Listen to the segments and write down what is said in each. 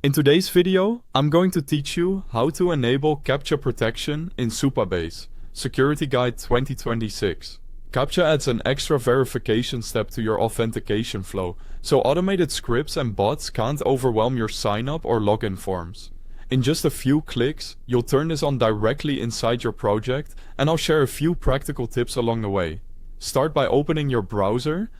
In today's video, I'm going to teach you how to enable Captcha protection in Supabase, Security Guide 2026. Captcha adds an extra verification step to your authentication flow, so automated scripts and bots can't overwhelm your sign-up or login forms. In just a few clicks, you'll turn this on directly inside your project, and I'll share a few practical tips along the way. Start by opening your browser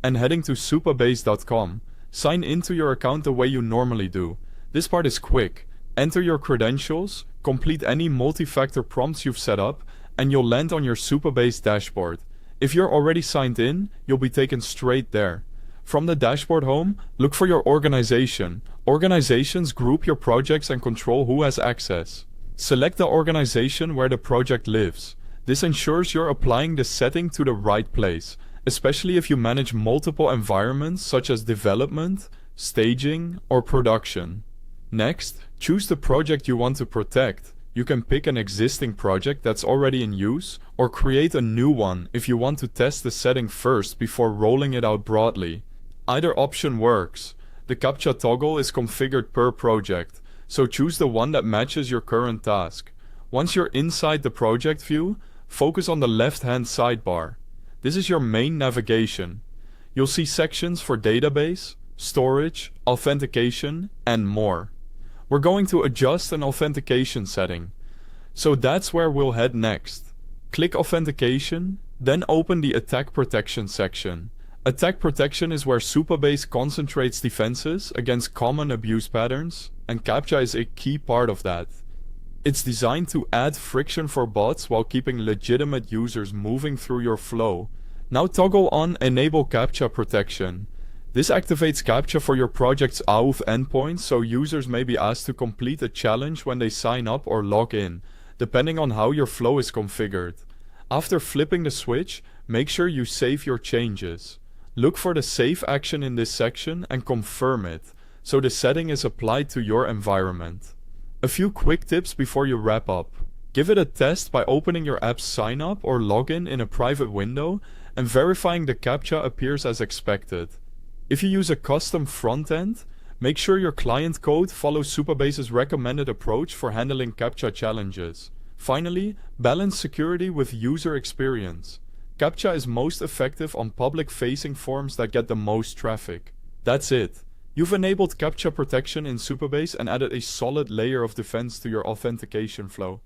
and heading to supabase.com. Sign into your account the way you normally do. This part is quick. Enter your credentials, complete any multi-factor prompts you've set up, and you'll land on your Supabase dashboard. If you're already signed in, you'll be taken straight there. From the dashboard home, look for your organization. Organizations group your projects and control who has access. Select the organization where the project lives. This ensures you're applying the setting to the right place, especially if you manage multiple environments such as development, staging, or production. Next, choose the project you want to protect. You can pick an existing project that's already in use, or create a new one if you want to test the setting first before rolling it out broadly. Either option works. The Captcha toggle is configured per project, so choose the one that matches your current task. Once you're inside the project view, focus on the left-hand sidebar. This is your main navigation. You'll see sections for database, storage, authentication, and more. We're going to adjust an authentication setting, so that's where we'll head next. Click Authentication, then open the Attack Protection section. Attack Protection is where Supabase concentrates defenses against common abuse patterns, and Captcha is a key part of that. It's designed to add friction for bots while keeping legitimate users moving through your flow. Now toggle on Enable Captcha Protection. This activates Captcha for your project's Auth endpoints, so users may be asked to complete a challenge when they sign up or log in, depending on how your flow is configured. After flipping the switch, make sure you save your changes. Look for the Save action in this section and confirm it, so the setting is applied to your environment. A few quick tips before you wrap up. Give it a test by opening your app's sign up or login in a private window and verifying the Captcha appears as expected. If you use a custom front end, make sure your client code follows Supabase's recommended approach for handling Captcha challenges. Finally, balance security with user experience. Captcha is most effective on public-facing forms that get the most traffic. That's it. You've enabled Captcha protection in Supabase and added a solid layer of defense to your authentication flow.